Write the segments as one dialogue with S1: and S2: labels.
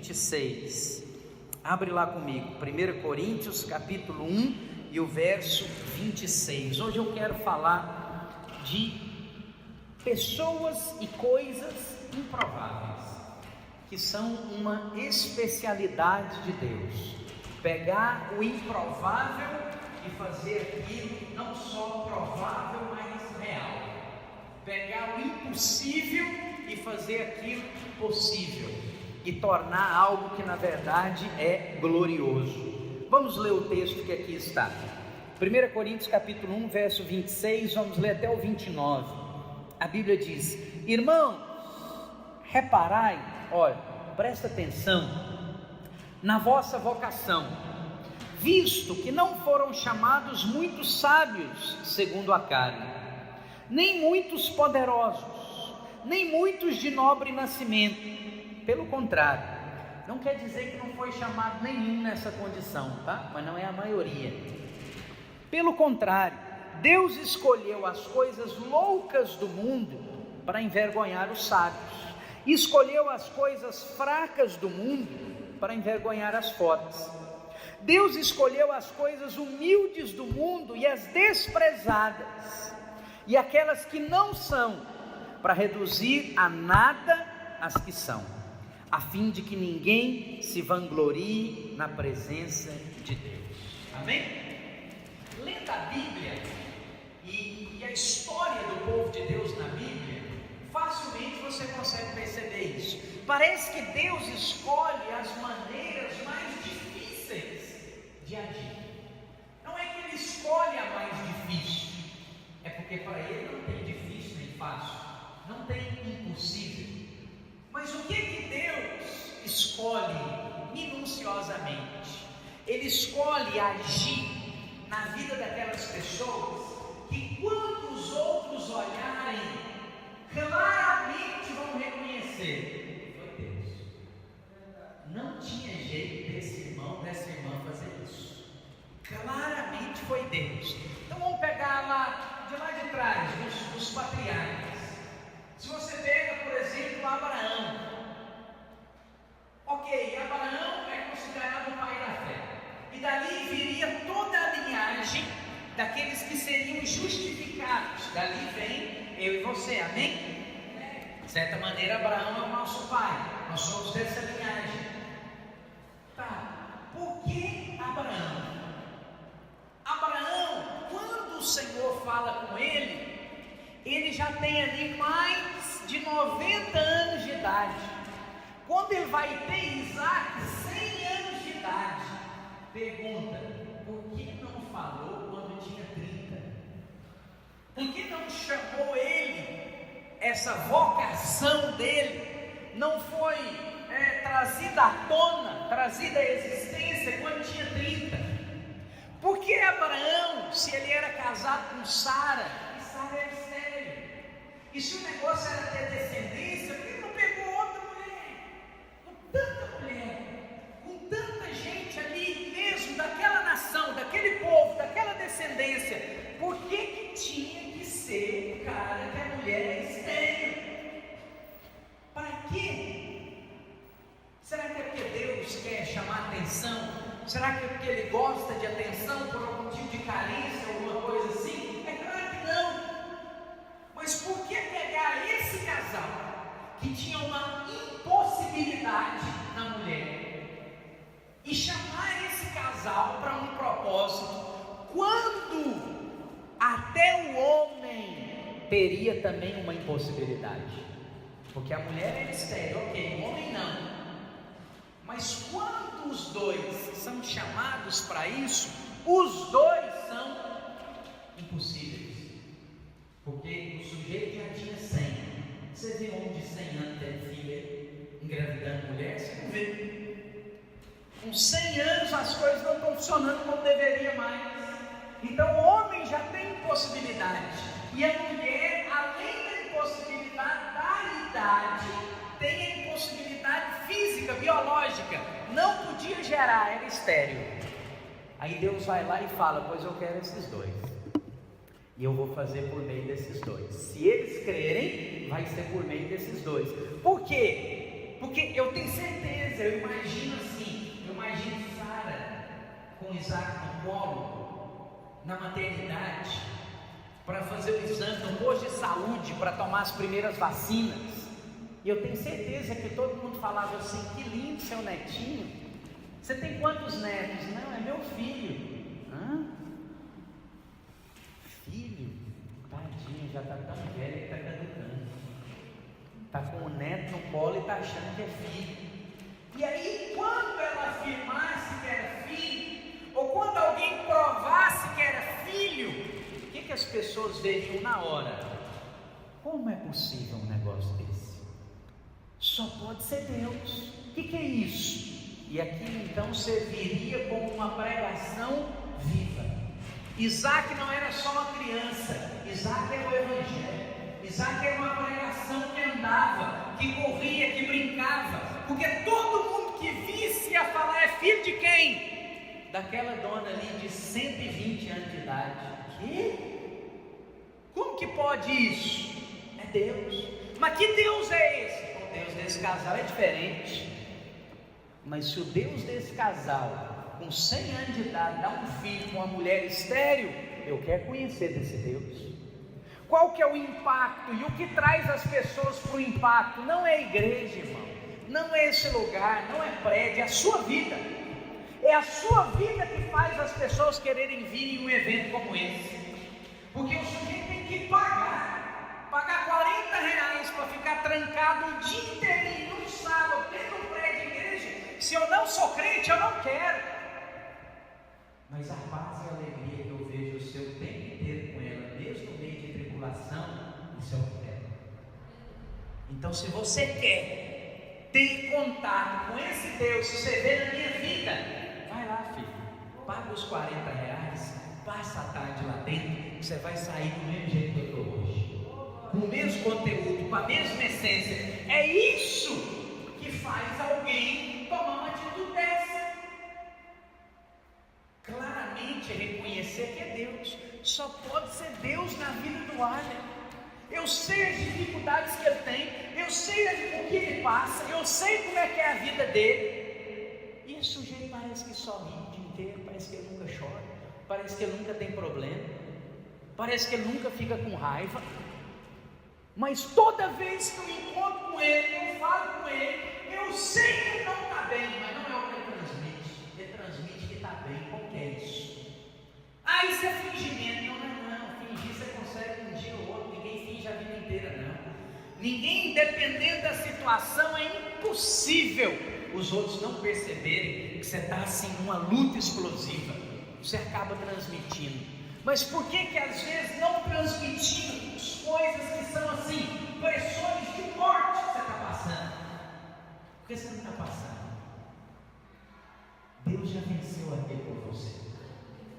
S1: 26. Abre lá comigo, 1 Coríntios capítulo 1 e o verso 26. Hoje eu quero falar de pessoas e coisas improváveis, que são uma especialidade de Deus. Pegar o improvável e fazer aquilo não só provável, mas real. Pegar o impossível e fazer aquilo possível, e tornar algo que na verdade é glorioso. Vamos ler o texto que aqui está, 1 Coríntios capítulo 1, verso 26, vamos ler até o 29. A Bíblia diz: irmãos, reparai, olha, presta atenção na vossa vocação, visto que não foram chamados muitos sábios segundo a carne, nem muitos poderosos, nem muitos de nobre nascimento. Pelo contrário, não quer dizer que não foi chamado nenhum nessa condição, tá? Mas não é a maioria. Pelo contrário, Deus escolheu as coisas loucas do mundo para envergonhar os sábios, escolheu as coisas fracas do mundo para envergonhar as fortes. Deus escolheu as coisas humildes do mundo e as desprezadas, e aquelas que não são, para reduzir a nada as que são, a fim de que ninguém se vanglorie na presença de Deus. Amém? Lendo a Bíblia e a história do povo de Deus na Bíblia, facilmente você consegue perceber isso. Parece que Deus escolhe as maneiras mais difíceis de agir. Não é que Ele escolhe a mais difícil, é porque para Ele não tem difícil nem fácil, não tem impossível. Mas o que Deus escolhe minuciosamente? Ele escolhe agir na vida daquelas pessoas que, quando os outros olharem, claramente vão reconhecer: foi Deus. Não tinha jeito desse irmão, dessa irmã fazer isso. Claramente foi Deus. Então vamos pegar lá de trás, dos patriarcas. Se você pega, por exemplo, Abraão, ok, Abraão é considerado o pai da fé, e dali viria toda a linhagem daqueles que seriam justificados. Dali vem eu e você, amém? De certa maneira, Abraão é o nosso pai, nós somos dessa linhagem. Tá, por que Abraão? Abraão, quando o Senhor fala com ele, ele já tem ali mais de 90 anos de idade. Quando ele vai ter Isaac, 100 anos de idade, pergunta: por que não falou quando tinha 30? Por que não chamou ele? Essa vocação dele não foi trazida à tona, trazida à existência quando tinha 30? Por que Abraão, se ele era casado com Sara, e Sara era estéril, e se o negócio era ter descendência, por que não pegou outra mulher? Com tanta gente ali mesmo, daquela nação, daquele povo, daquela descendência, por que tinha que ser o cara que a mulher é estéril? Para quê? Será que é porque Deus quer chamar atenção? Será que é porque Ele gosta de atenção por algum tipo de carência, alguma coisa assim? É claro que não. Mas por que pegar esse casal, que tinha uma impossibilidade na mulher, e chamar esse casal para um propósito, quando até o homem teria também uma impossibilidade? Porque a mulher era estéril, ok, o homem não. Mas quando os dois são chamados para isso, os dois são impossíveis. Porque o sujeito já tinha 100. Você vê um de 100 anos tendo filha, engravidando mulher? Você não vê. Com 100 anos as coisas não estão funcionando como deveria mais. Então o homem já tem impossibilidade, e a mulher, além da impossibilidade da idade, tem a impossibilidade física, biológica, não podia gerar, era estéril. Aí Deus vai lá e fala: pois eu quero esses dois, e eu vou fazer por meio desses dois. Se eles crerem, vai ser por meio desses dois. Por quê? Porque eu tenho certeza, eu imagino assim, eu imagino Sara com Isaac no colo, na maternidade, para fazer o exame, no posto de saúde, para tomar as primeiras vacinas. E eu tenho certeza que todo mundo falava assim: que lindo seu netinho. Você tem quantos netos? Não, é meu filho. Hã? Filho? Tadinho, já está tão velho que está caducando. Está com o neto no colo e está achando que é filho. E aí, quando ela afirmasse que era filho, ou quando alguém provasse que era filho, o que as pessoas veriam na hora? Como é possível um negócio desse? Só pode ser Deus. O que é isso? E aquilo então serviria como uma pregação viva. Isaac não era só uma criança, Isaac era o Evangelho. Isaac era uma pregação que andava, que corria, que brincava, porque todo mundo que visse ia falar: é filho de quem? Daquela dona ali de 120 anos de idade. Que? Como que pode isso? É Deus. Mas que Deus é esse? O Deus desse casal é diferente. Mas se o Deus desse casal, com 100 anos de idade, dá um filho com uma mulher estéril, eu quero conhecer desse Deus. Qual que é o impacto? E o que traz as pessoas para o impacto? Não é a igreja, irmão. Não é esse lugar, não é prédio, é a sua vida. É a sua vida que faz as pessoas quererem vir em um evento como esse. Porque o sujeito tem que pagar R$40 para ficar trancado o dia inteirinho, num sábado, dentro do prédio de igreja. Se eu não sou crente, eu não quero. Mas a paz e a alegria que eu vejo o seu tempo inteiro com ela, mesmo no meio de tribulação, isso é o que quero. Então, se você quer ter contato com esse Deus, se você vê na minha vida, vai lá, filho, paga os R$40, passa a tarde lá dentro, você vai sair do mesmo jeito que eu estou hoje, com o mesmo conteúdo, com a mesma essência. É isso que faz alguém tomar uma atitude dessa. Claramente reconhecer que é Deus. Só pode ser Deus na vida do Arlen. Eu sei as dificuldades que ele tem, eu sei o que ele passa, eu sei como é que é a vida dele. E esse sujeito parece que só ri o dia inteiro, parece que ele nunca chora, parece que ele nunca tem problema, parece que ele nunca fica com raiva. Mas toda vez que eu encontro com ele, eu falo com ele, eu sei que ele não está bem, mas não é o que ele transmite. Ele transmite que está bem. Como que é isso? Ah, isso é fingimento. Não. Fingir você consegue um dia ou outro. Ninguém finge a vida inteira, não. Ninguém, dependendo da situação, é impossível os outros não perceberem que você está assim numa luta explosiva. Você acaba transmitindo. Mas por que às vezes não transmitimos coisas que são assim, pressões de morte que você está passando? Por que você não está passando? Deus já venceu aqui por você.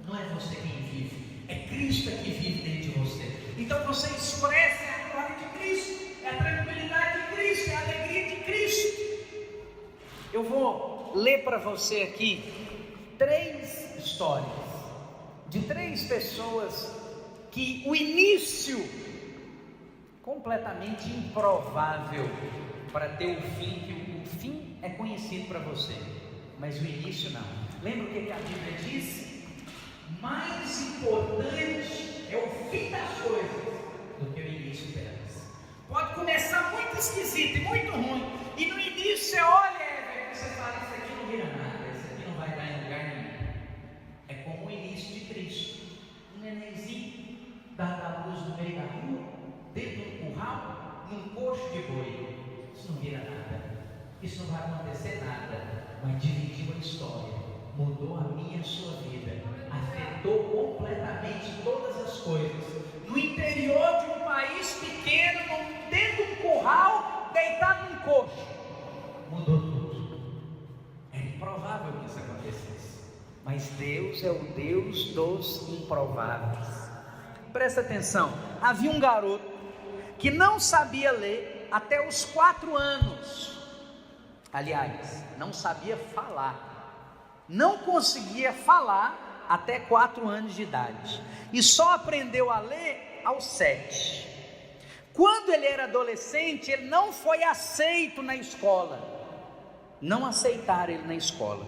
S1: Não é você quem vive, é Cristo que vive dentro de você. Então você expressa a glória de Cristo, é a tranquilidade de Cristo, é a alegria de Cristo. Eu vou ler para você aqui 3 histórias de 3 pessoas que o início completamente improvável para ter o fim, que o fim é conhecido para você, mas o início não. Lembra o que a Bíblia diz? Mais importante é o fim das coisas do que o início delas. Pode começar muito esquisito e muito ruim, e no início você olha e você fala: isso aqui não vira nada, isso aqui não vai dar em lugar nenhum. É como o início de Cristo. Um nenenzinho dado à luz no meio da rua, dentro de um curral, num coxo de boi. Isso não vira nada, isso não vai acontecer nada, mas dividiu a história, mudou a minha e a sua vida, afetou completamente todas as coisas. No interior de um país pequeno, dentro de um curral, deitado num coxo, mudou tudo. É improvável que isso acontecesse, mas Deus é o Deus dos improváveis. Presta atenção, havia um garoto que não sabia ler até os 4 anos. Aliás, não sabia falar, não conseguia falar até 4 anos de idade, e só aprendeu a ler aos 7. Quando ele era adolescente, ele não foi aceito na escola, não aceitaram ele na escola.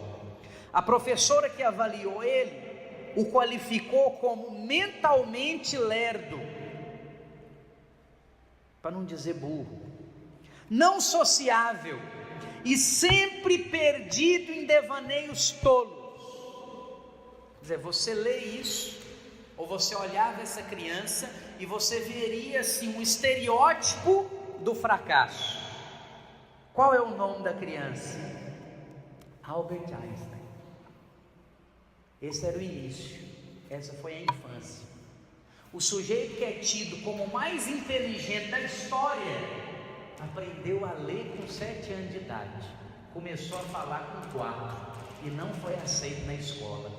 S1: A professora que avaliou ele o qualificou como mentalmente lerdo, para não dizer burro, não sociável e sempre perdido em devaneios tolos. Quer dizer, você lê isso, ou você olhava essa criança e você veria assim um estereótipo do fracasso. Qual é o nome da criança? Albert Einstein. Esse era o início, essa foi a infância. O sujeito que é tido como o mais inteligente da história aprendeu a ler com 7 anos de idade, começou a falar com 4 e não foi aceito na escola,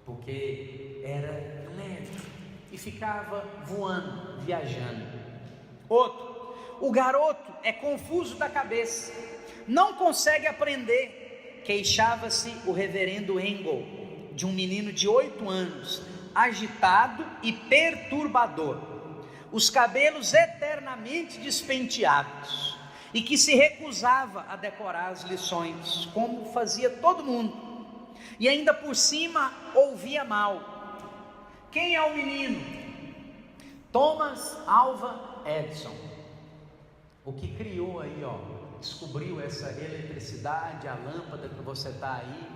S1: porque era lerdo e ficava voando, viajando. Outro, o garoto é confuso da cabeça, não consegue aprender. Queixava-se o reverendo Engel de um menino de 8 anos, agitado e perturbador, os cabelos eternamente despenteados, e que se recusava a decorar as lições, como fazia todo mundo, e ainda por cima ouvia mal. Quem é o menino? Thomas Alva Edison, o que criou aí, descobriu essa eletricidade, a lâmpada que você está aí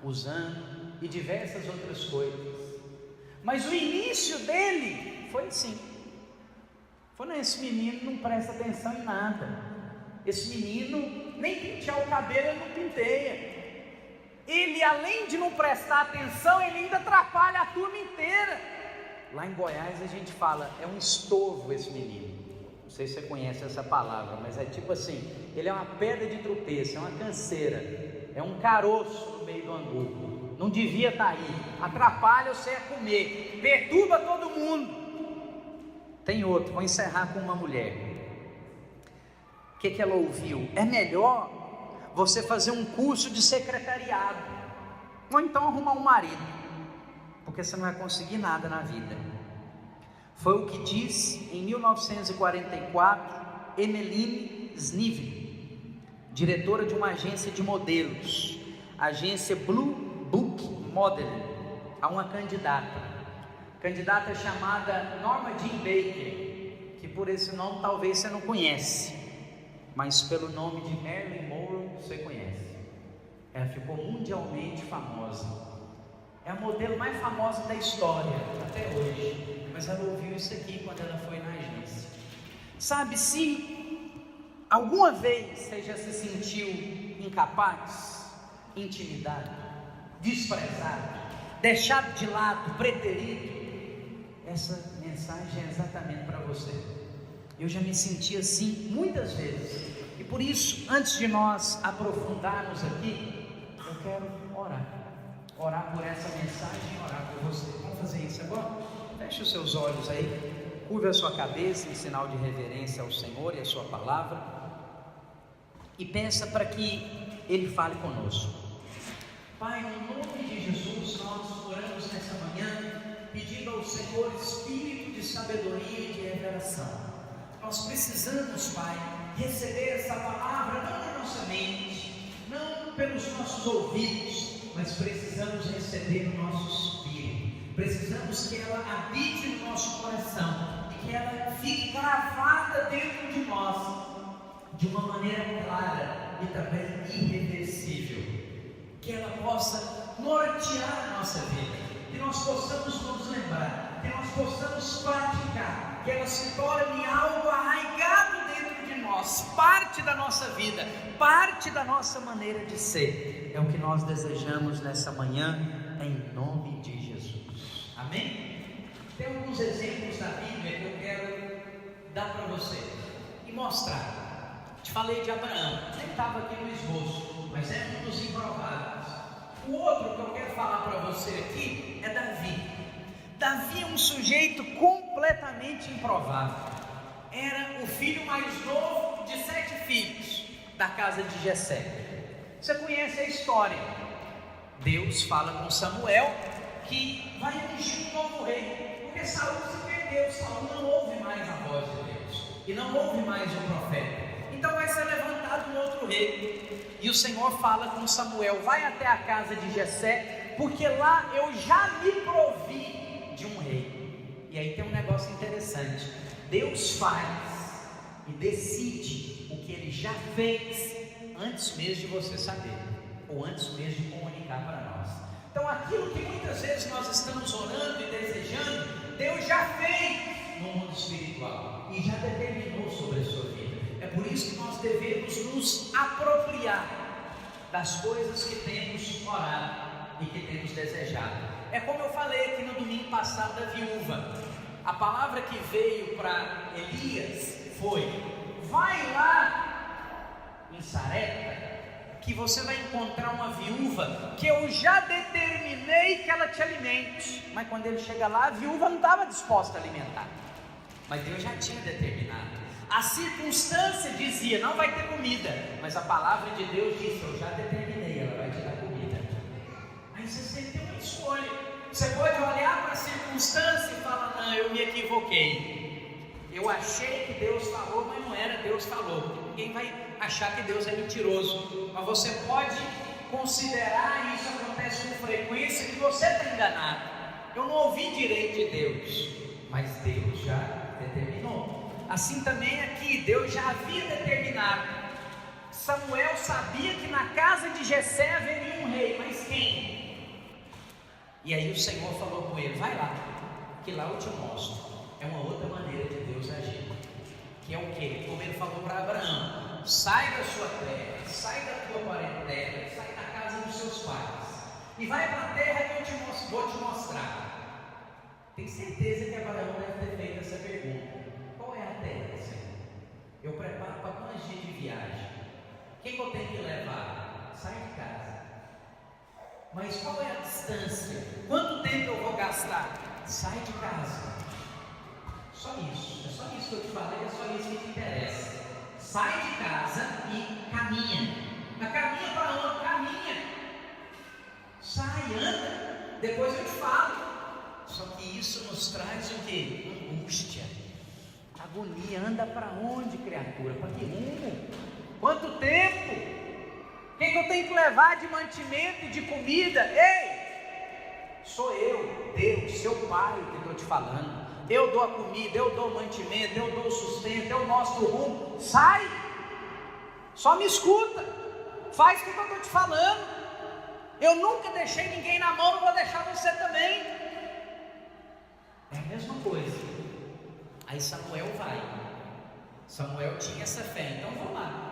S1: usando, e diversas outras coisas. Mas o início dele foi assim. Esse menino não presta atenção em nada. Esse menino nem pentear o cabelo ele não penteia. Ele, além de não prestar atenção, ele ainda atrapalha a turma inteira. Lá em Goiás a gente fala, é um estorvo esse menino. Não sei se você conhece essa palavra, mas é tipo assim, ele é uma pedra de tropeço, é uma canseira, é um caroço no meio do angu. Não devia estar aí, atrapalha você a comer, perturba todo mundo. Tem outro, vou encerrar com uma mulher. O que ela ouviu? É melhor você fazer um curso de secretariado, ou então arrumar um marido, porque você não vai conseguir nada na vida. Foi o que diz em 1944 Emmeline Snively, diretora de uma agência de modelos, agência Blue Book Modeling, a uma candidata chamada Norma Jean Baker, que por esse nome talvez você não conhece, mas pelo nome de Marilyn Monroe você conhece. Ela ficou mundialmente famosa, é a modelo mais famosa da história até hoje, mas ela ouviu isso aqui quando ela foi na agência. Sabe, se alguma vez você já se sentiu incapaz, intimidado, desprezado, deixado de lado, preterido, essa mensagem é exatamente para você. Eu já me senti assim muitas vezes, e por isso, antes de nós aprofundarmos aqui, eu quero orar por essa mensagem, orar por você. Vamos fazer isso agora? Feche os seus olhos aí, curve a sua cabeça em sinal de reverência ao Senhor e à sua palavra, e peça para que Ele fale conosco. Pai, em nome de Jesus, nós oramos nessa manhã, pedindo ao Senhor espírito de sabedoria e de revelação. Nós precisamos, Pai, receber essa palavra não na nossa mente, não pelos nossos ouvidos, mas precisamos receber no nosso espírito. Precisamos que ela habite no nosso coração e que ela fique gravada dentro de nós de uma maneira clara e também irreversível. Que ela possa nortear a nossa vida, que nós possamos nos lembrar, que nós possamos praticar, que ela se torne algo arraigado dentro de nós, parte da nossa vida, parte da nossa maneira de ser. É o que nós desejamos nessa manhã, em nome de Jesus. Amém? Tem alguns exemplos da Bíblia que eu quero dar para você e mostrar. Te falei de Abraão, nem estava aqui no esboço, mas é um dos improváveis. O outro que eu quero falar para você aqui é Davi. Davi é um sujeito completamente improvável. Era o filho mais novo de 7 filhos da casa de Jessé. Você conhece a história. Deus fala com Samuel que vai ungir um novo rei, porque Saul se perdeu. Saul não ouve mais a voz de Deus e não ouve mais o profeta. Então vai ser levantado um outro rei. E o Senhor fala com Samuel: vai até a casa de Jessé, porque lá eu já me provi de um rei. E aí tem um negócio interessante: Deus faz e decide o que Ele já fez antes mesmo de você saber, ou antes mesmo de comunicar para nós. Então aquilo que muitas vezes nós estamos orando e desejando, Deus já fez no mundo espiritual e já determinou sobre a sua vida. É por isso que nós devemos nos apropriar das coisas que temos orado e que temos desejado. É como eu falei aqui no domingo passado da viúva. A palavra que veio para Elias foi: vai lá em Sarepta, que você vai encontrar uma viúva que eu já determinei que ela te alimente. Mas quando ele chega lá, a viúva não estava disposta a alimentar, mas Deus já tinha determinado. A circunstância dizia: não vai ter comida, mas a palavra de Deus disse: eu já determinei, ela vai te dar comida. Aí você sempre tem uma escolha. Você pode olhar para a circunstância e falar: não, eu me equivoquei, eu achei que Deus falou, mas não era Deus falou. Ninguém vai achar que Deus é mentiroso, mas você pode considerar, e isso acontece com frequência, que você está enganado. Eu não ouvi direito de Deus, mas Deus já determinou. Assim também aqui, Deus já havia determinado. Samuel sabia que na casa de Jessé haveria um rei, mas quem? E aí o Senhor falou com ele: vai lá, que lá eu te mostro. É uma outra maneira de Deus agir, que é o que? Como ele falou para Abraão: sai da sua terra, sai da tua parentela, sai da casa dos seus pais, e vai para a terra que eu vou te mostrar. Tenho certeza que Abraão deve ter feito essa pergunta: qual é a terra, Senhor? Eu preparo para quantos dias de viagem? Quem que eu tenho que levar? Sai de casa. Mas qual é a distância? Quanto tempo eu vou gastar? Sai de casa. Só isso, é só isso que eu te falei, é só isso que te interessa. Sai de casa e caminha. Mas caminha para onde? Caminha. Sai, anda. Depois eu te falo. Só que isso nos traz o que? Angústia, agonia. Anda para onde, criatura? Para que rumo? Quanto tempo? Quem que eu tenho que levar de mantimento e de comida? Ei, sou eu, Deus, seu pai, que estou te falando. Eu dou a comida, eu dou o mantimento, eu dou o sustento, eu mostro o rumo. Sai, só me escuta, faz o que eu estou te falando. Eu nunca deixei ninguém na mão, não vou deixar você também. É a mesma coisa. Aí Samuel vai. Samuel tinha essa fé, então vou lá.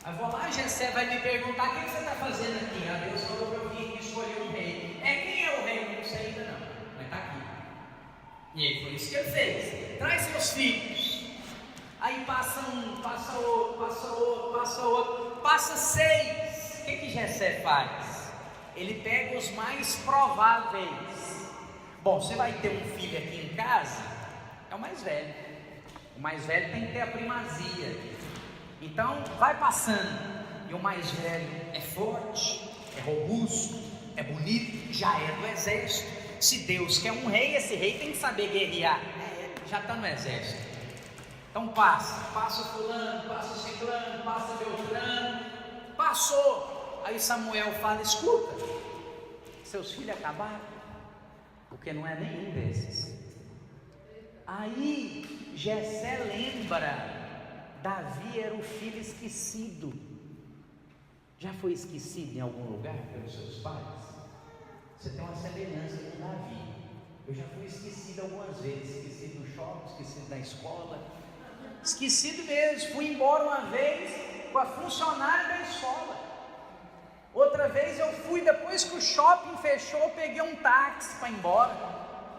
S1: Aí vou lá, Jessé vai me perguntar: o que você está fazendo aqui? Ah, Deus falou para eu vir aqui escolher um rei. Quem é o rei? Não sei ainda não, mas está aqui. E aí foi isso que ele fez: traz seus filhos. Aí passa um, passa outro, passa outro, passa outro, passa 6. O que Jessé faz? Ele pega os mais prováveis. Bom, você vai ter um filho aqui em casa, é o mais velho. O mais velho tem que ter a primazia. Então vai passando, e o mais velho é forte, é robusto, é bonito, já é do exército. Se Deus quer um rei, esse rei tem que saber guerrear. Já está no exército. Então passa fulano, passa ciclano, passa beltrano. Passou. Aí Samuel fala: escuta, seus filhos acabaram, porque não é nenhum desses. Aí Jessé lembra: Davi era o filho esquecido. Já foi esquecido em algum lugar pelos seus pais? Você tem uma semelhança com Davi. Eu já fui esquecido algumas vezes. Esquecido no shopping, esquecido na escola. Esquecido mesmo. Fui embora uma vez com a funcionária da escola. Outra vez eu fui, depois que o shopping fechou, eu peguei um táxi para ir embora.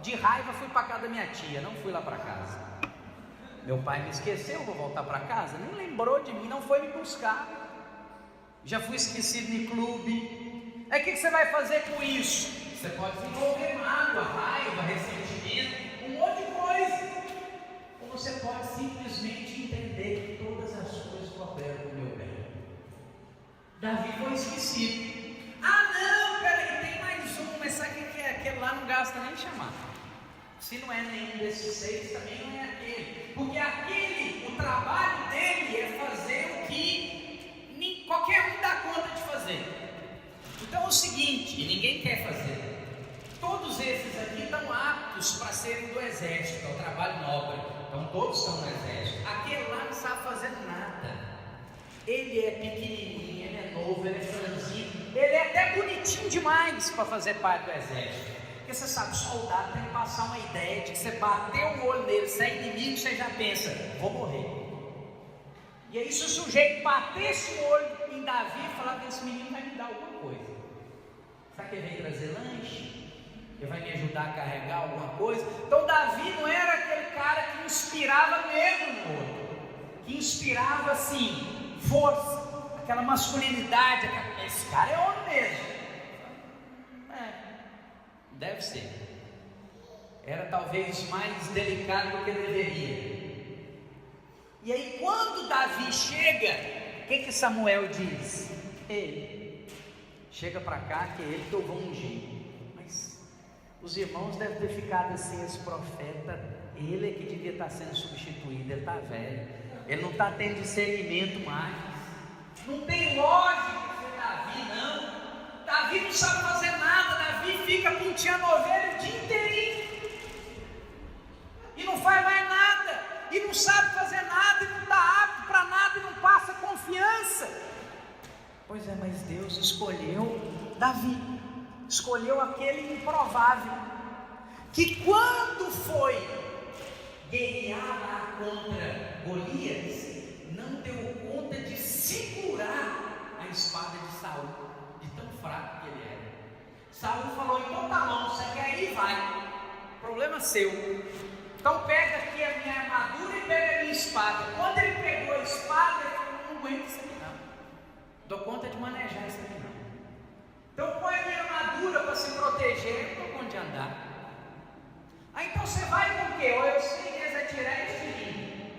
S1: De raiva fui para casa da minha tia, não fui lá para casa. Meu pai me esqueceu, vou voltar para casa, nem lembrou de mim, não foi me buscar. Já fui esquecido em clube. Aí o que você vai fazer com isso? Você pode desenvolver mágoa, raiva, ressentimento, um monte de coisa. Ou você pode simplesmente entender que todas as coisas cooperam para o meu bem. Davi foi esquecido. Ah não, peraí, tem mais um, mas sabe o que é? Aquele lá não gasta nem chamar. Se não é nenhum desses 6, também não é aquele. Porque aquele, o trabalho dele é fazer o que qualquer um dá conta de fazer. Então é o seguinte, e ninguém quer fazer. Todos esses aqui estão aptos para serem do exército, é o trabalho nobre. Então todos estão no exército. Aquele lá não sabe fazer nada. Ele é pequenininho, ele é novo, ele é franzino, ele é até bonitinho demais para fazer parte do exército. Porque você sabe, o soldado tem que passar uma ideia de que você bateu o olho nele, se é inimigo, você já pensa, vou morrer. E aí se o sujeito batesse o olho em Davi e falava, esse menino vai me dar alguma coisa. Será que ele vem trazer lanche? Ele vai me ajudar a carregar alguma coisa? Então Davi não era aquele cara que inspirava medo no outro, que inspirava assim, força, aquela masculinidade, esse cara é homem mesmo. Deve ser. Era talvez mais delicado do que deveria. E aí quando Davi chega, o que Samuel diz? Ele, chega para cá que é ele que eu vou ungir. Mas os irmãos devem ter ficado assim, esse profeta, ele é que devia estar sendo substituído, ele está velho, ele não está tendo discernimento mais, não tem lógica ser Davi não. Davi não sabe fazer nada, Davi fica penteando ovelha o dia inteirinho e não faz mais nada, e não sabe fazer nada, e não está apto para nada, e não passa confiança. Pois é, mas Deus escolheu Davi, escolheu aquele improvável, que quando foi guerrear lá contra Golias, não deu conta de segurar a espada de Saul, de tão fraco que ele era. Saul falou, então tá bom, você quer ir? Vai, problema seu. Então pega aqui a minha armadura e pega a minha espada. Quando ele pegou a espada, ele falou, não aguento isso aqui não, dou conta de manejar isso aqui não. Então põe a minha armadura para se proteger, não dou conta de andar. Aí então você vai com o quê? Ou eu sei que eles atirar este livro.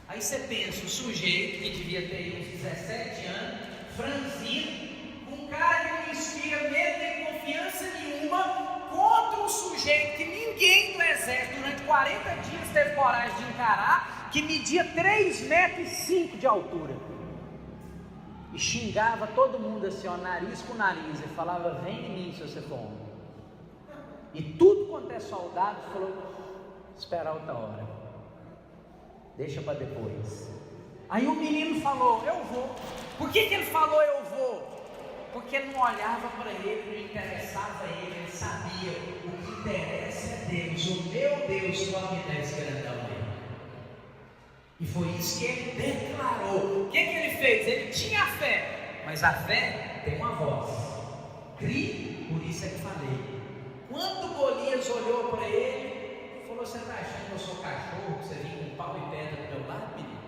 S1: Aí você pensa, o sujeito que devia ter uns 17 anos, franzino, um cara que não inspira medo nem confiança nenhuma, contra um sujeito que ninguém do exército durante 40 dias teve coragem de encarar, que media 3,5 metros de altura, e xingava todo mundo assim, ó, nariz com nariz, e falava, vem em mim se você for homem. E tudo quanto é soldado falou, esperar outra hora, deixa para depois. Aí o menino falou, eu vou. Por que ele falou eu vou? Porque ele não olhava para ele, não interessava a ele, ele sabia, o que interessa é Deus, o meu Deus come 10 grandão dele. E foi isso que ele declarou. O que ele fez? Ele tinha fé, mas a fé tem uma voz, crie, por isso é que falei. Quando Golias olhou para ele, falou, você está achando que eu sou cachorro, que você vem com pau e pedra do meu lado, menino?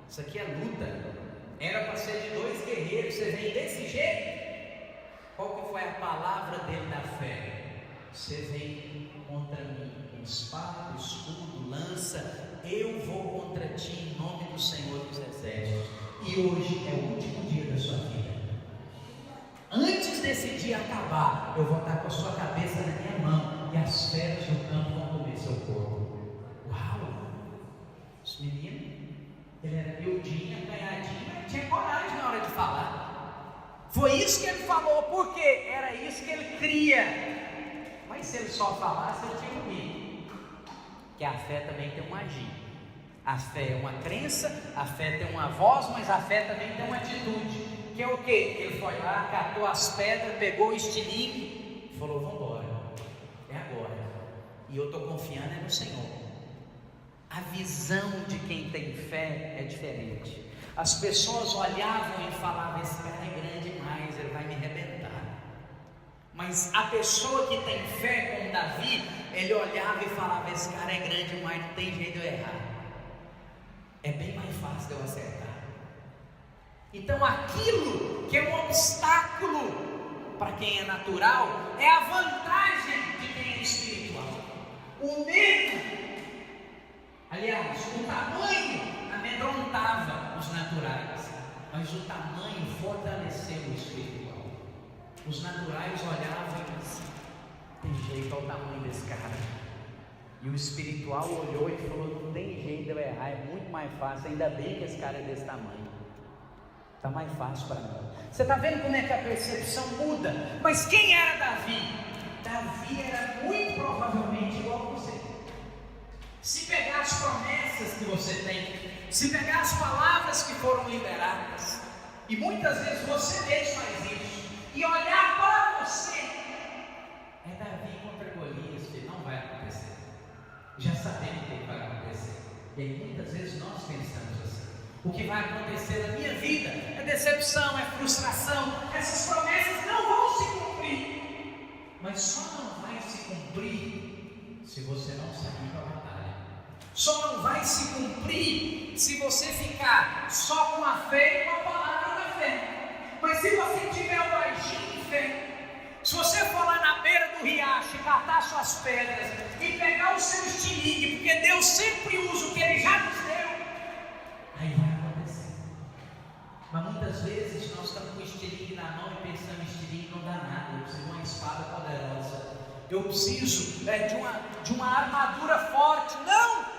S1: Isso aqui é luta, era para ser de 2 guerreiros, você vem desse jeito? Qual que foi a palavra dele da fé? Você vem contra mim com espada, escudo, lança, eu vou contra ti em nome do Senhor dos Exércitos. E hoje é o último dia da sua vida. Antes desse dia acabar, eu vou estar com a sua cabeça na minha mão e as feras do campo vão comer seu corpo. Uau! Esse menino, ele era miudinho, apanhadinho, mas tinha coragem na hora de falar. Foi isso que ele falou, porque era isso que ele cria. Mas se ele só falasse, ele tinha morrido. Que a fé também tem um agir. A fé é uma crença, a fé tem uma voz, mas a fé também tem uma atitude. Que é o quê? Ele foi lá, catou as pedras, pegou o estilingue e falou, vamos embora, é agora, e eu estou confiando no Senhor. A visão de quem tem fé é diferente. As pessoas olhavam e falavam, esse cara é grande demais, ele vai me arrebentar. Mas a pessoa que tem fé, como Davi, ele olhava e falava, esse cara é grande demais, não tem jeito de eu errar, é bem mais fácil de eu acertar. Então aquilo que é um obstáculo para quem é natural, é a vantagem de quem é espiritual. O medo, aliás, o tamanho amedrontava os naturais, mas o tamanho fortaleceu o espiritual. Os naturais olhavam e diziam, tem jeito, olha o tamanho desse cara, E o espiritual olhou e falou: não tem jeito de eu errar, é muito mais fácil, ainda bem que esse cara é desse tamanho, está mais fácil para mim. Você está vendo como é que a percepção muda? Mas quem era Davi? Davi era muito provavelmente igual a você. Se pegar as promessas que você tem, se pegar as palavras que foram liberadas, e muitas vezes você mesmo faz isso, e olhar para você, é Davi contra Golias, que não vai acontecer. Já sabemos o que vai acontecer. E aí muitas vezes nós pensamos assim: o que vai acontecer na minha vida é decepção, é frustração, essas promessas não vão se cumprir. Mas só não vai se cumprir se você não sair para a batalha. Só não vai se cumprir se você ficar só com a fé e com a palavra da fé. Mas se você tiver o agir de fé, se você for lá na beira do riacho e catar suas pedras e pegar o seu estilingue, porque Deus sempre usa o que Ele já nos deu, aí vai acontecer. Mas muitas vezes nós estamos com o estilingue na mão e pensamos: estilingue não dá nada, eu preciso de uma espada poderosa, eu preciso de uma armadura forte. Não!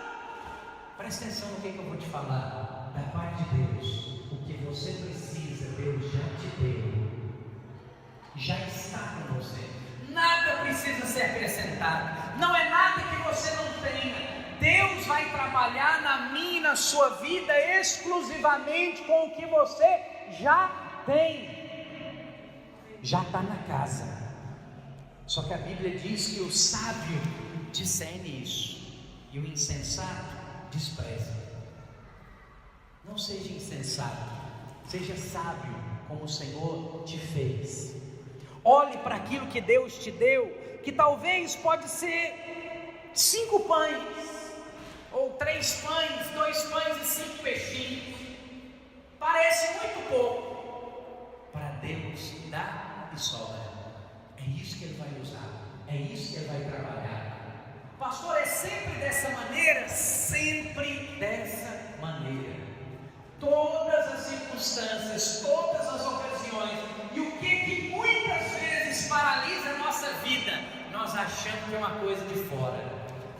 S1: Presta atenção no que eu vou te falar. Da parte de Deus, o que você precisa, Deus já te deu, já está com você. Nada precisa ser acrescentado, não é nada que você não tenha. Deus vai trabalhar na minha e na sua vida exclusivamente com o que você já tem. Já está na casa. Só que a Bíblia diz que o sábio discerne isso e o insensato despreza. Não seja insensato, seja sábio como o Senhor te fez. Olhe para aquilo que Deus te deu, que talvez pode ser 5 pães, ou 3 pães, 2 pães e 5 peixinhos. Parece muito pouco. Para Deus dá e sobra. É isso que Ele vai usar, é isso que Ele vai trabalhar. Pastor, é sempre dessa maneira? Sempre dessa maneira. Todas as circunstâncias, todas as ocasiões. E o que muitas vezes paralisa a nossa vida? Nós achamos que é uma coisa de fora.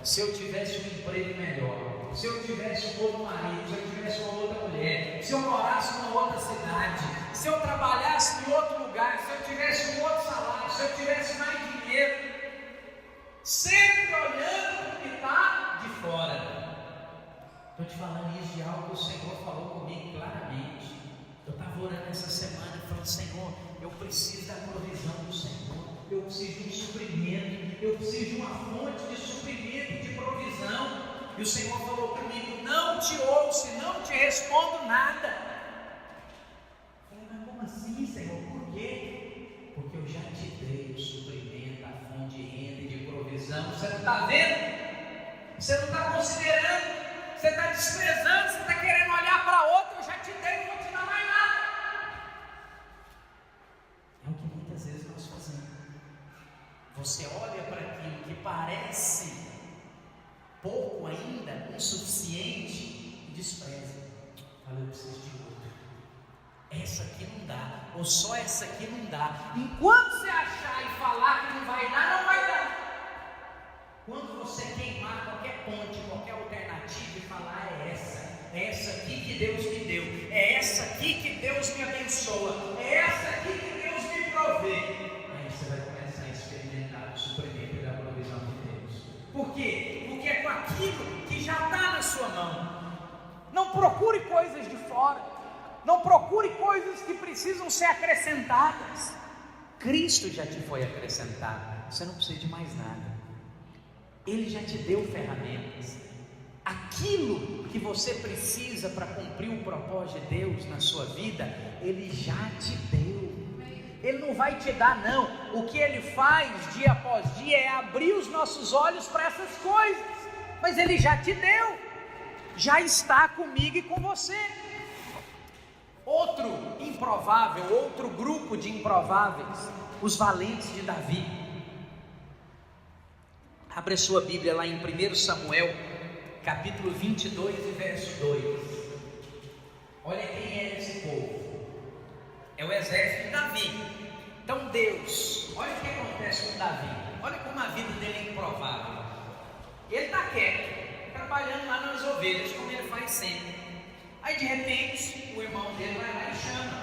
S1: Se eu tivesse um emprego melhor, se eu tivesse um outro marido, se eu tivesse uma outra mulher, se eu morasse numa outra cidade, se eu trabalhasse em outro lugar, se eu tivesse um outro salário, se eu tivesse mais dinheiro, sempre olhando para o que está de fora. Estou te falando isso de algo que o Senhor falou comigo claramente. Eu estava orando essa semana falando: Senhor, eu preciso da provisão do Senhor, eu preciso de um suprimento, eu preciso de uma fonte de suprimento e de provisão. E o Senhor falou comigo: não te ouço, não te respondo nada. Eu falei: mas como assim, Senhor? Por quê? Porque eu já te dei o suprimento, a fonte de renda e de provisão. Você não está vendo? Você não está considerando? Você está desprezando? Você está querendo olhar para outro? Eu já te dei, não vou te dar mais nada. É o que muitas vezes nós fazemos. Você olha para aquilo que parece pouco ainda, insuficiente, e despreza. Fala: eu preciso de outra. Essa aqui não dá, ou só essa aqui não dá. Enquanto você achar e falar que não vai dar, não vai dar. Quando você queimar qualquer ponte, qualquer alternativa e falar: é essa aqui que Deus me deu, é essa aqui que Deus me abençoa, é essa aqui que Deus me provê, aí você vai começar a experimentar o suprimento e a provisão de Deus. Por quê? Porque é com aquilo que já está na sua mão. Não procure coisas de fora, não procure coisas que precisam ser acrescentadas. Cristo já te foi acrescentado, você não precisa de mais nada. Ele já te deu ferramentas. Aquilo que você precisa para cumprir o propósito de Deus na sua vida, Ele já te deu. Ele não vai te dar, não. O que Ele faz dia após dia é abrir os nossos olhos para essas coisas. Mas Ele já te deu, já está comigo e com você. Outro improvável, outro grupo de improváveis, os valentes de Davi. Abra sua Bíblia lá em 1 Samuel, capítulo 22 e verso 2. Olha quem é esse povo. É o exército de Davi. Então Deus, olha o que acontece com Davi. Olha como a vida dele é improvável. Ele está quieto, trabalhando lá nas ovelhas, como ele faz sempre. Aí de repente, o irmão dele vai lá e chama: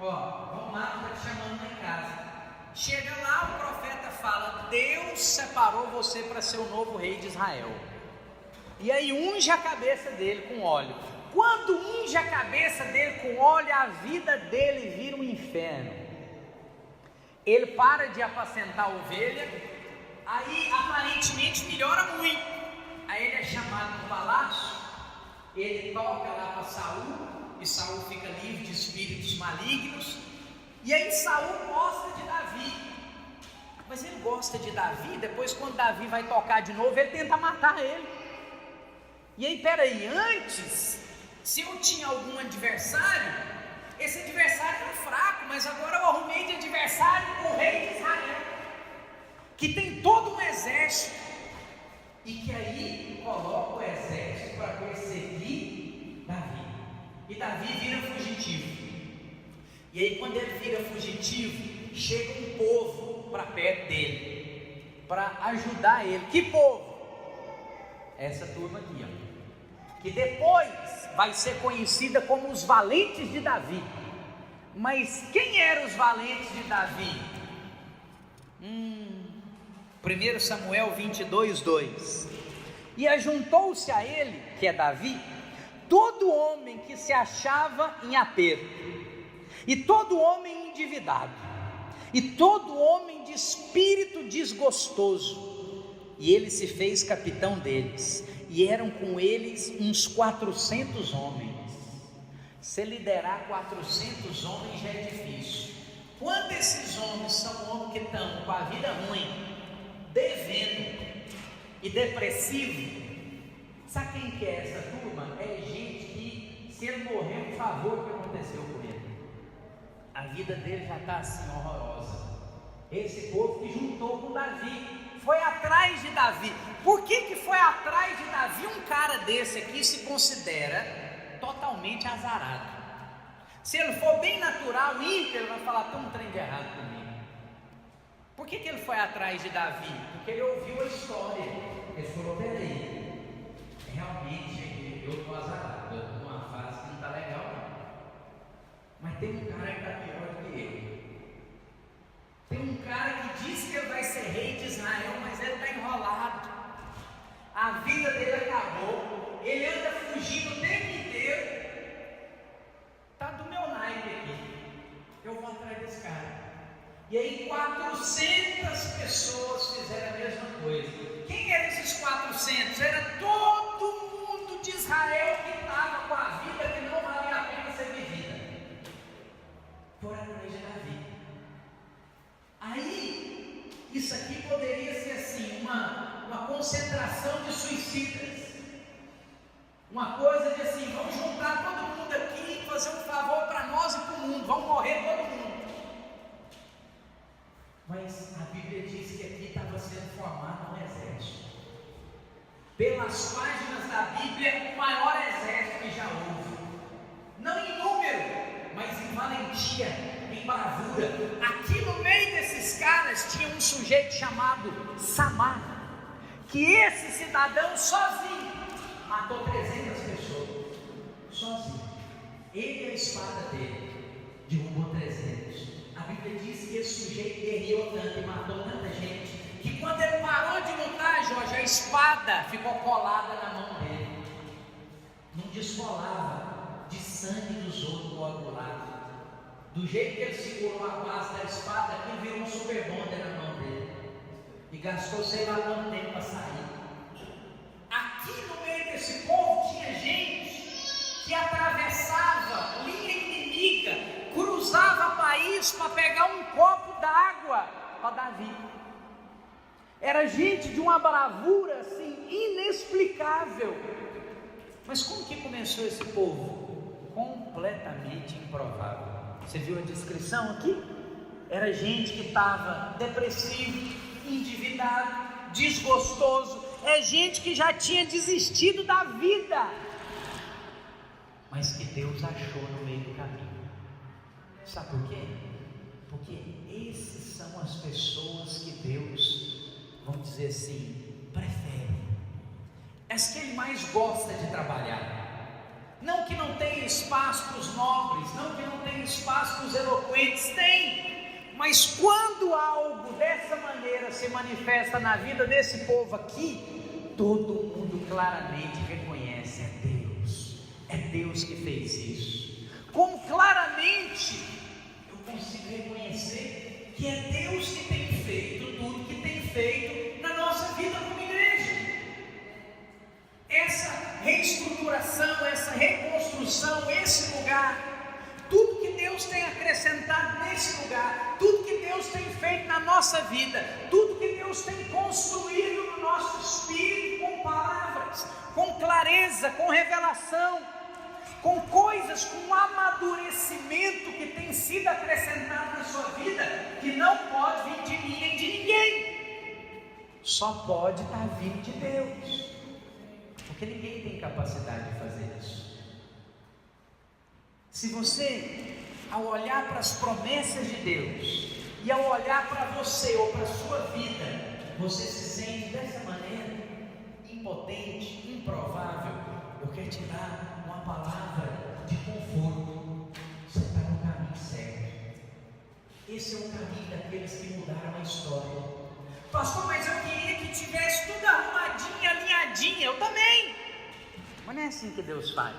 S1: ó, vamos lá, está te chamando lá em casa. Chega lá, o profeta fala: Deus separou você para ser o novo rei de Israel. E aí unge a cabeça dele com óleo. Quando unge a cabeça dele com óleo, a vida dele vira um inferno. Ele para de apacentar a ovelha, aí aparentemente melhora muito. Aí ele é chamado no palácio, ele toca lá para Saul, e Saul fica livre de espíritos malignos. E aí Saul gosta de Davi, mas ele gosta de Davi, depois quando Davi vai tocar de novo, ele tenta matar ele. E aí, peraí, antes, se eu tinha algum adversário, esse adversário era fraco, mas agora eu arrumei de adversário o rei de Israel, que tem todo um exército, e que aí coloca o exército para perseguir Davi, e Davi vira fugitivo. E aí quando ele vira fugitivo, chega um povo para perto dele, para ajudar ele. Que povo? Essa turma aqui, ó, que depois vai ser conhecida como os valentes de Davi. Mas quem eram os valentes de Davi? 1 Samuel 22:2. E ajuntou-se a ele, que é Davi, todo homem que se achava em aperto, e todo homem endividado, e todo homem de espírito desgostoso, e ele se fez capitão deles, e eram com eles uns 400 homens. Se liderar 400 homens já é difícil. Quando esses homens são homens que estão com a vida ruim, devendo e depressivo, sabe quem que é essa turma? É gente que, se ele morrer, por favor, o que aconteceu com ele? A vida dele já está assim horrorosa. Esse povo que juntou com Davi, foi atrás de Davi. Por que foi atrás de Davi? Um cara desse aqui se considera totalmente azarado. Se ele for bem natural, ímpio, ele vai falar: tem um trem de errado comigo. Por que ele foi atrás de Davi? Porque ele ouviu a história. Ele falou: peraí, realmente eu estou azarado, eu estou numa fase que não está legal não. Mas tem um cara que está pior do que eu. Tem um cara que diz que ele vai ser rei de Israel, mas ele está enrolado. A vida dele acabou. Ele anda fugindo o tempo inteiro. Está do meu naipe aqui. Eu vou atrás desse cara. E aí 400 pessoas fizeram a mesma coisa. Quem eram esses 400? Era todo mundo de Israel que estava com a vida que não valia a pena ser vivida. Foram atrás de Davi. Aí, isso aqui poderia ser assim, uma concentração de suicidas. Uma coisa de assim: vamos juntar todo mundo aqui e fazer um favor para nós e para o mundo, vamos morrer todo mundo. Mas a Bíblia diz que aqui estava sendo formado um exército. Pelas páginas da Bíblia, o maior exército que já houve. Não em número, mas em valentia, em bravura. Aqui no meio desses caras tinha um sujeito chamado Samar, que esse cidadão sozinho matou 300 pessoas, sozinho. Ele e a espada dele derrubou 300. A Bíblia diz que esse sujeito guerreou tanto e matou tanta gente, que quando ele parou de lutar, Jorge, a espada ficou colada na mão dele, não descolava de sangue dos outros coagulados. Do jeito que ele segurou a base da espada, aquilo virou um super bonder na mão dele, e gastou sei lá quanto tempo para sair. Aqui no meio desse povo tinha gente que atravessava linha inimiga, cruzava país para pegar um copo d'água para Davi. Era gente de uma bravura assim inexplicável. Mas como que começou esse povo? Completamente improvável. Você viu a descrição aqui? Era gente que estava depressivo, endividado, desgostoso. É gente que já tinha desistido da vida, mas que Deus achou no meio do caminho. Sabe por quê? Porque esses são as pessoas que Deus, vamos dizer assim, prefere. as que ele mais gosta de trabalhar. Não que não tenha espaço para os nobres, não que não tenha espaço para os eloquentes, tem. Mas quando algo dessa maneira se manifesta na vida desse povo aqui, todo mundo claramente reconhece: é Deus que fez isso. Como claramente eu consigo reconhecer que é Deus que tem feito tudo que tem feito na nossa vida como igreja. Essa reestruturação, essa reconstrução, esse lugar, tudo que Deus tem acrescentado nesse lugar, tudo que Deus tem feito na nossa vida, tudo que Deus tem construído no nosso espírito, com palavras, com clareza, com revelação, com coisas, com amadurecimento que tem sido acrescentado na sua vida, que não pode vir de mim nem de ninguém, só pode estar vindo de Deus, porque ninguém tem capacidade de fazer isso. Se você, ao olhar para as promessas de Deus, e ao olhar para você ou para a sua vida, você se sente dessa maneira, impotente, improvável, eu quero te dar uma palavra de conforto. Você está no caminho certo. Esse é o caminho daqueles que mudaram a história. Pastor, mas eu queria que tivesse tudo arrumadinho, alinhadinho. Eu também. Mas não é assim que Deus faz.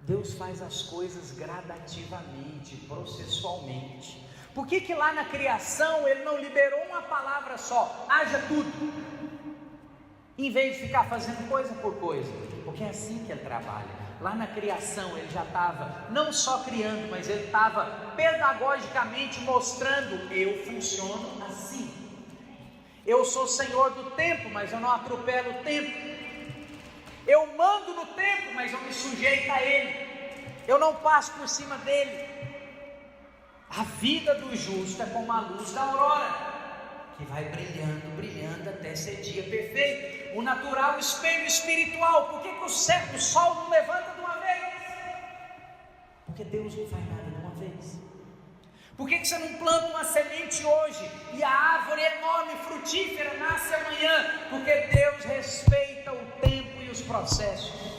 S1: Deus faz as coisas gradativamente, processualmente. Por que lá na criação Ele não liberou uma palavra só, haja tudo, em vez de ficar fazendo coisa por coisa? Porque é assim que Ele trabalha. Lá na criação Ele já estava não só criando, mas Ele estava pedagogicamente mostrando: eu funciono assim. Eu sou Senhor do tempo, mas eu não atropelo o tempo. Eu mando no tempo, mas eu me sujeito a Ele. Eu não passo por cima dele. A vida do justo é como a luz da aurora, que vai brilhando, brilhando até ser dia perfeito. O natural espelho espiritual. Por que o sol não levanta de uma vez? Porque Deus não faz nada de uma vez. Por que você não planta uma semente hoje e a árvore enorme, frutífera, nasce amanhã? Porque Deus respeita o tempo e os processos.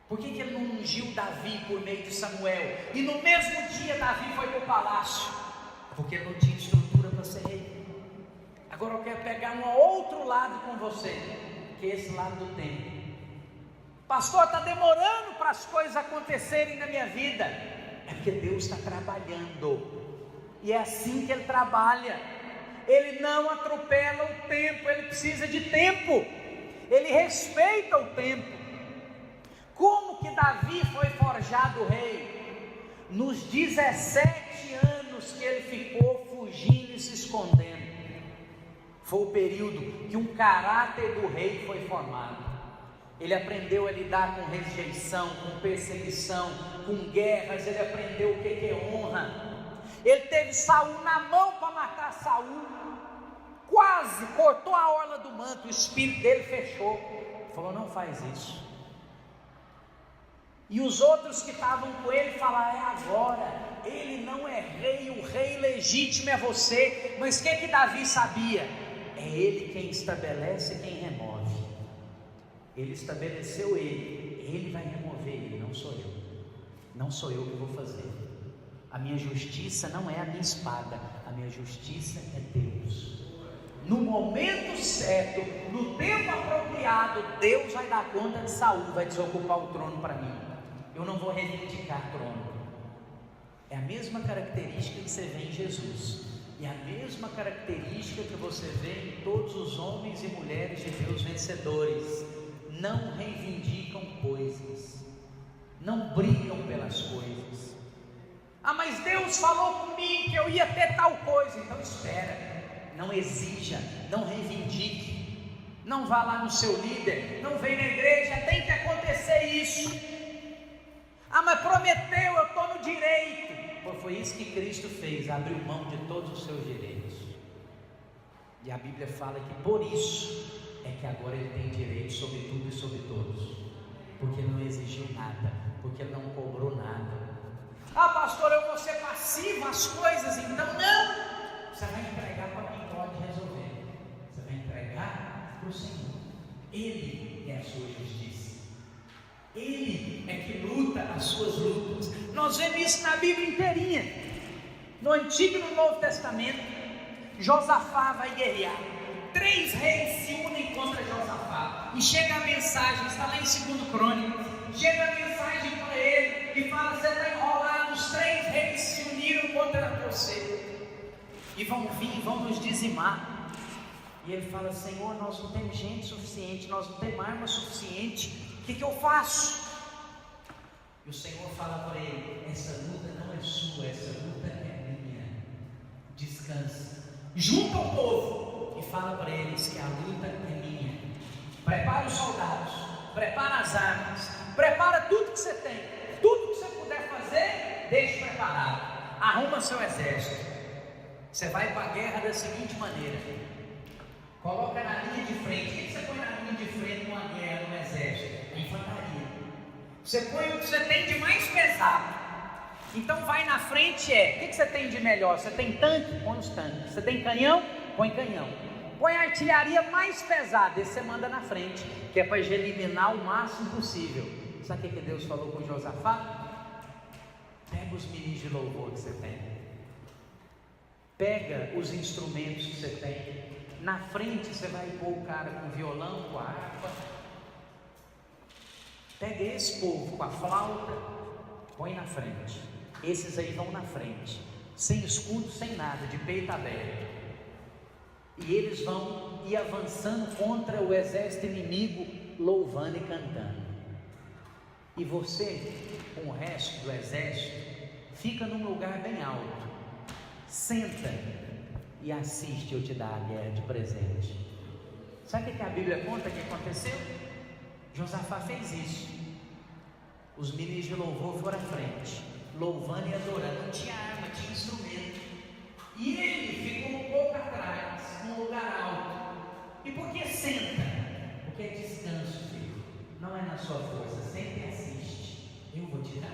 S1: Por que Ele não ungiu Davi por meio de Samuel? E no mesmo dia Davi foi para o palácio? Porque ele não tinha estrutura para ser rei. Agora eu quero pegar um outro lado com você, que é esse lado do tempo. Pastor, está demorando para as coisas acontecerem na minha vida. É porque Deus está trabalhando. E é assim que Ele trabalha. Ele não atropela o tempo, Ele precisa de tempo. Ele respeita o tempo. Como que Davi foi forjado rei? Nos 17 anos que ele ficou fugindo e se escondendo. Foi o período que um caráter do rei foi formado. Ele aprendeu a lidar com rejeição, com perseguição, com guerras. Ele aprendeu o que é honra. Ele teve Saul na mão para matar Saul. Quase cortou a orla do manto. O espírito dele fechou. Falou: não faz isso. E os outros que estavam com ele falaram: é agora, ele não é rei, o rei legítimo é você. Mas o que Davi sabia? É ele quem estabelece e quem remove. Ele estabeleceu ele vai remover ele, não sou eu. Não sou eu que vou fazer. A minha justiça não é a minha espada, a minha justiça é Deus. No momento certo, no tempo apropriado, Deus vai dar conta de Saul, vai desocupar o trono para mim. Eu não vou reivindicar trono. É a mesma característica que você vê em Jesus, e a mesma característica que você vê em todos os homens e mulheres de Deus vencedores. Não reivindicam coisas, não brigam pelas coisas. Ah, mas Deus falou comigo que eu ia ter tal coisa. Então espera, não exija, não reivindique, não vá lá no seu líder, não vem na igreja, tem que acontecer isso. Ah, mas prometeu, eu estou no direito. Pô, foi isso que Cristo fez, abriu mão de todos os seus direitos. E a Bíblia fala que por isso é que agora Ele tem direito sobre tudo e sobre todos. Porque Ele não exigiu nada, porque Ele não cobrou nada. Ah, pastor, eu vou ser passivo às coisas, então não. Você vai entregar para quem pode resolver. Você vai entregar para o Senhor. Ele é a sua justiça. Ele é que luta as suas lutas. Nós vemos isso na Bíblia inteirinha, no Antigo e no Novo Testamento. Josafá vai guerrear, 3 reis se unem contra Josafá, e chega a mensagem, está lá em 2 Crônicas, chega a mensagem para ele, e fala: você está enrolado, os 3 reis se uniram contra você, e vão vir, vão nos dizimar. E ele fala: Senhor, nós não temos gente suficiente, nós não temos arma suficiente, o que eu faço? E o Senhor fala para ele: essa luta não é sua, essa luta é minha, descansa. Junta o povo e fala para eles que a luta é minha. Prepara os soldados, prepara as armas, prepara tudo que você tem, tudo que você puder fazer, deixe preparado. Arruma seu exército. Você vai para a guerra da seguinte maneira: coloca na linha de frente. O que você põe na linha de frente numa guerra, no exército? A infantaria. Você põe o que você tem de mais pesado. Então vai na frente. O que você tem de melhor? Você tem tanque? Põe os tanques. Você tem canhão? Põe canhão. Põe a artilharia mais pesada, esse você manda na frente, que é para eliminar o máximo possível. Sabe o que Deus falou com Josafá? Pega os ministros de louvor que você tem, pega os instrumentos que você tem. Na frente você vai pôr o cara com violão, com a harpa. Pega esse povo com a flauta, põe na frente. Esses aí vão na frente, sem escudo, sem nada, de peito aberto. E eles vão ir avançando contra o exército inimigo, louvando e cantando. E você, com o resto do exército, fica num lugar bem alto, senta e assiste eu te dar a guerra de presente. Sabe o que a Bíblia conta que aconteceu? Josafá fez isso. Os ministros de louvor foram à frente, louvando e adorando. Não tinha arma, tinha instrumento. E ele ficou um pouco atrás, num lugar alto. E por que senta? Porque é descanso, filho. Não é na sua força. Senta e assiste. Eu vou te dar.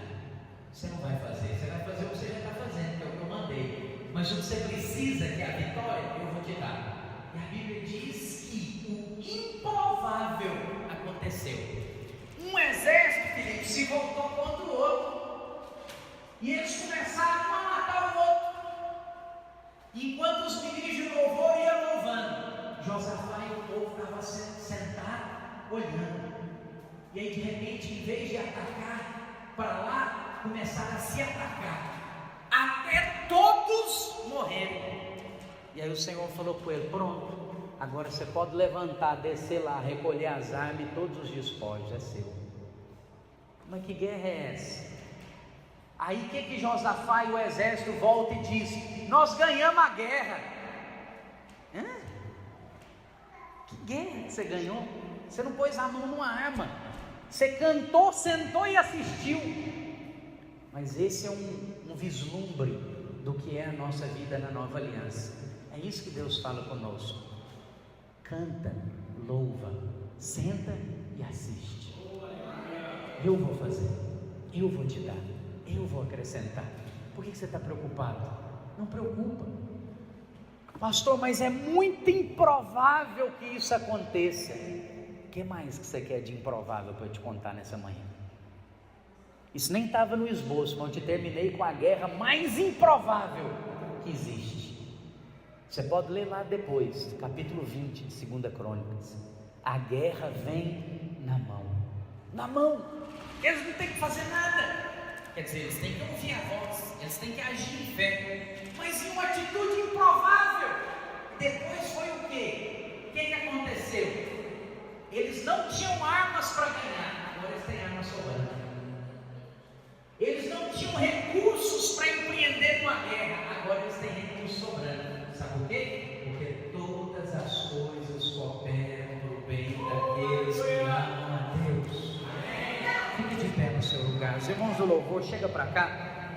S1: Você não vai fazer. Você vai fazer o que você já está fazendo, que é o que eu mandei. Mas o que você precisa, que é a vitória, eu vou te dar. E a Bíblia diz que o improvável aconteceu. Um exército, Filipe, se voltou contra o outro, e eles começaram a matar o outro, enquanto os ministros de louvor iam louvando. Josafá e o povo estavam sentados, olhando, e aí de repente, em vez de atacar para lá, começaram a se atacar, até todos morrerem. E aí o Senhor falou com ele: pronto, agora você pode levantar, descer lá, recolher as armas e todos os despojos, é seu. Mas que guerra é essa? Aí o que Josafá e o exército volta e diz: nós ganhamos a guerra. Que guerra que você ganhou? Você não pôs a mão numa arma, você cantou, sentou e assistiu. Mas esse é um vislumbre do que é a nossa vida na nova aliança. É isso que Deus fala conosco: canta, louva, senta e assiste. Eu vou fazer, eu vou te dar, eu vou acrescentar. Por que você está preocupado? Não preocupa. Pastor, mas é muito improvável que isso aconteça. O que mais que você quer de improvável para eu te contar nessa manhã? Isso nem estava no esboço, mas eu te terminei com a guerra mais improvável que existe. Você pode ler lá depois, capítulo 20 de 2 Crônicas. A guerra vem na mão. Na mão. Eles não têm que fazer nada. Quer dizer, eles têm que ouvir a voz, eles têm que agir em fé, mas em uma atitude improvável. Depois foi o quê? O que aconteceu? Eles não tinham armas para ganhar, agora eles têm armas sobrando. Eles não tinham recursos para empreender uma guerra, agora eles têm recursos sobrando. Sabe por quê? Porque todas as coisas cooperam para o bem daqueles que amam a Deus. Fique de pé no seu lugar. Os irmãos do louvor, chega para cá.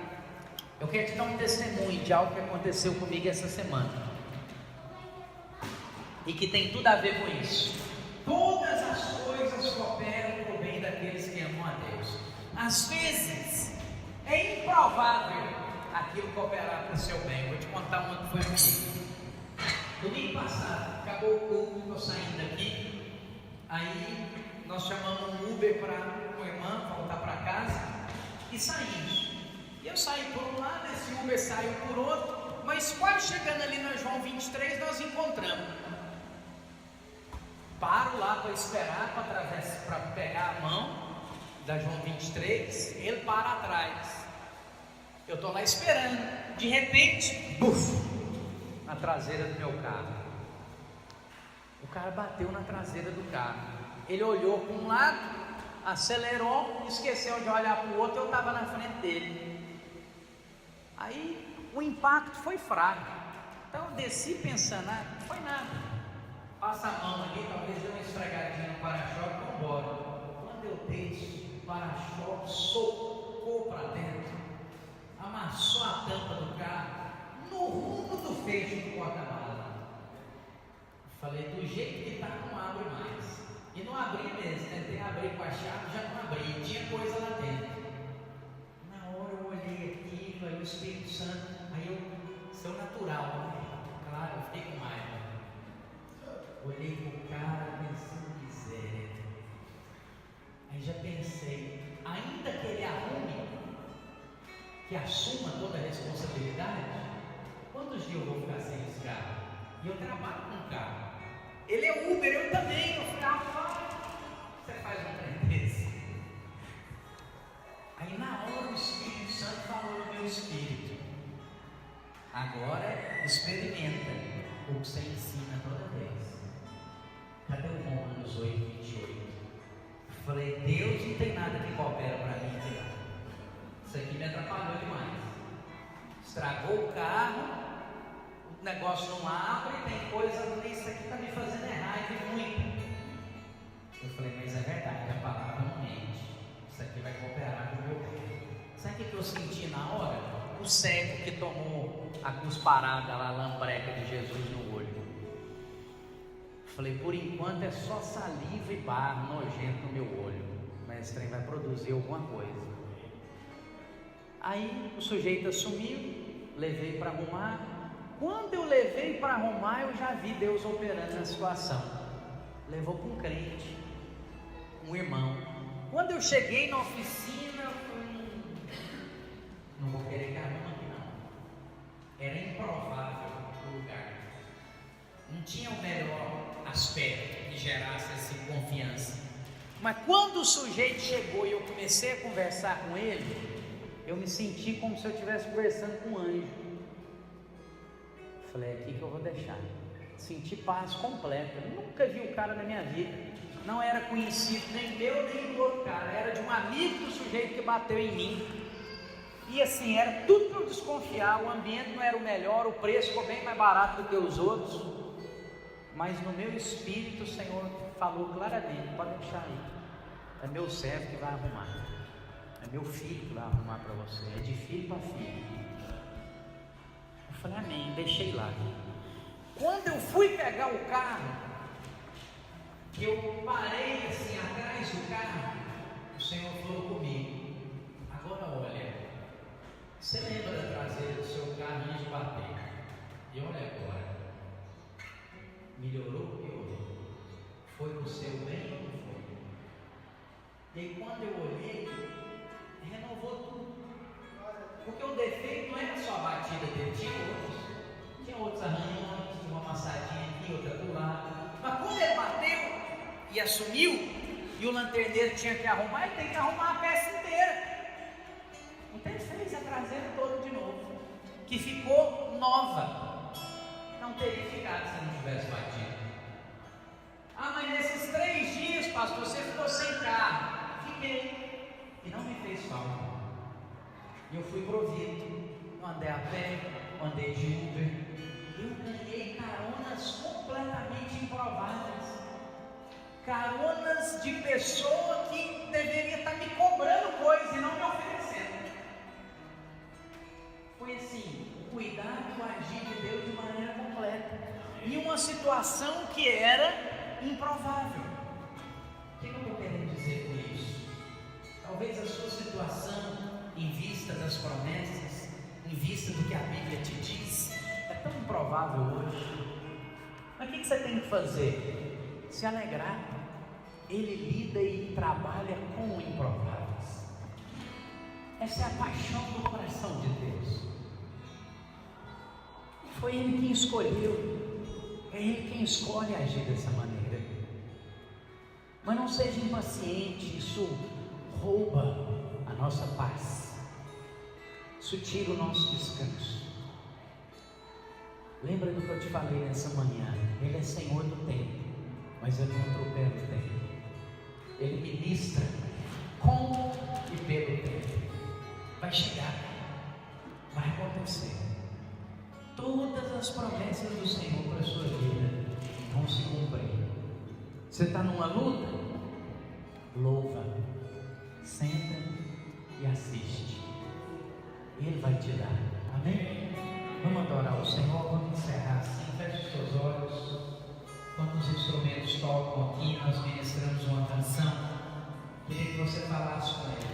S1: Eu quero te dar um testemunho de algo que aconteceu comigo essa semana e que tem tudo a ver com isso. Todas as coisas cooperam para o bem daqueles que amam a Deus. Às vezes é improvável aquilo cooperar para o seu bem. Vou te contar uma que foi comigo. Domingo passado, acabou o culto, estou saindo daqui. Aí nós chamamos um Uber para o irmão voltar para casa e saímos. E eu saí por um lado, esse Uber saiu por outro, mas quase chegando ali na João 23 nós encontramos. Paro lá para esperar para pegar a mão da João 23, ele para atrás. Eu estou lá esperando, de repente, buf, na traseira do meu carro. O cara bateu na traseira do carro. Ele olhou para um lado, acelerou, esqueceu de olhar para o outro, eu estava na frente dele. Aí o impacto foi fraco. Então eu desci pensando, não foi nada. Passa a mão ali, talvez dê uma esfregadinha no para-choque e vou embora. Quando eu desço, o para-choque socou para dentro, amassou a tampa do carro, no rumo do fecho do porta-mala. Falei, do jeito que está, não abre mais. E não abri mesmo, tentei abrir com a chave, já não abri, tinha coisa lá dentro. Na hora eu olhei aquilo, aí o Espírito Santo, aí eu, seu natural, né? Claro, eu fiquei com raiva. Olhei pro cara pensando, miséria. Aí já pensei, ainda que ele arrume, que assuma toda a responsabilidade, quantos dias eu vou ficar sem esse carro? E eu trabalho com carro. Ele é Uber, eu também. Eu falei, rapaz, você faz um trem desse? Aí na hora o Espírito Santo falou no meu espírito: agora experimenta o que você ensina toda vez. Cadê o Romanos 8, 28? Falei, Deus não tem nada que coopera para mim aqui não. Isso aqui me atrapalhou demais. Estragou o carro, o negócio não abre, tem coisa, isso aqui está me fazendo errar e muito. Eu falei, mas é verdade, a palavra não mente. Isso aqui vai cooperar com o meu bem. Sabe o que eu senti na hora? O cego que tomou a cusparada lá, a lambreca de Jesus no olho. Falei, por enquanto é só saliva e barro nojento no meu olho, mas esse trem vai produzir alguma coisa. Aí o sujeito assumiu, levei para arrumar. Quando eu levei para arrumar, eu já vi Deus operando na situação. Levou para um crente, um irmão. Quando eu cheguei na oficina, eu falei, não vou querer que arrume aqui não. Era improvável o lugar. Não tinha o melhor aspecto que gerasse essa confiança. Mas quando o sujeito chegou e eu comecei a conversar com ele, eu me senti como se eu estivesse conversando com um anjo. Falei, é aqui que eu vou deixar. Senti paz completa. Eu nunca vi o cara na minha vida. Não era conhecido nem meu nem do outro cara. Era de um amigo do sujeito que bateu em mim. E assim, era tudo para eu desconfiar. O ambiente não era o melhor, o preço ficou bem mais barato do que os outros. Mas no meu espírito o Senhor falou claramente, pode deixar aí, é meu servo que vai arrumar, é meu filho que vai arrumar para você, é de filho para filho. Eu falei, amém, deixei lá. Quando eu fui pegar o carro, que eu parei assim atrás do carro, o Senhor falou comigo, agora olha, você lembra da traseira do seu carro antes de bater? E olha agora, melhorou ou piorou? Foi para o seu bem ou não foi? E aí quando eu olhei, renovou tudo. Porque o defeito não era só a batida dele, tinha outros arranhões, tinha uma amassadinha aqui, outra do lado. Mas quando ele bateu e assumiu, e o lanterneiro tinha que arrumar, ele tem que arrumar a peça inteira. Então ele fez a traseira toda de novo, que ficou nova. Não teria ficado se não tivesse batido. Ah, mas nesses 3 dias, pastor, você ficou sem carro. Fiquei. E não me fez falta. E eu fui provido. Eu andei a pé, andei de Uber. Eu ganhei caronas completamente improváveis. Caronas de pessoa que deveria estar me cobrando coisa e não me oferecendo. Foi assim, o cuidado, o agir de Deus de maneira completa. E uma situação que era improvável. O que eu estou querendo dizer com isso? Talvez a sua situação, em vista das promessas, em vista do que a Bíblia te diz, é tão improvável hoje. Mas o que você tem que fazer? Se alegrar. Ele lida e trabalha com improváveis. Essa é a paixão do coração de Deus. Foi Ele quem escolheu, é Ele quem escolhe agir dessa maneira. Mas não seja impaciente, isso rouba a nossa paz, isso tira o nosso descanso. Lembra do que eu te falei nessa manhã? Ele é Senhor do tempo, mas Ele não atropela o tempo. Ele ministra com e pelo tempo. Vai chegar, vai acontecer. Todas as promessas do Senhor para a sua vida vão se cumprir. Você está numa luta? Louva, senta e assiste. Ele vai te dar. Amém? Vamos adorar o Senhor, vamos encerrar assim. Feche os seus olhos. Quando os instrumentos tocam aqui, nós ministramos uma canção. Queria que você falasse com ele.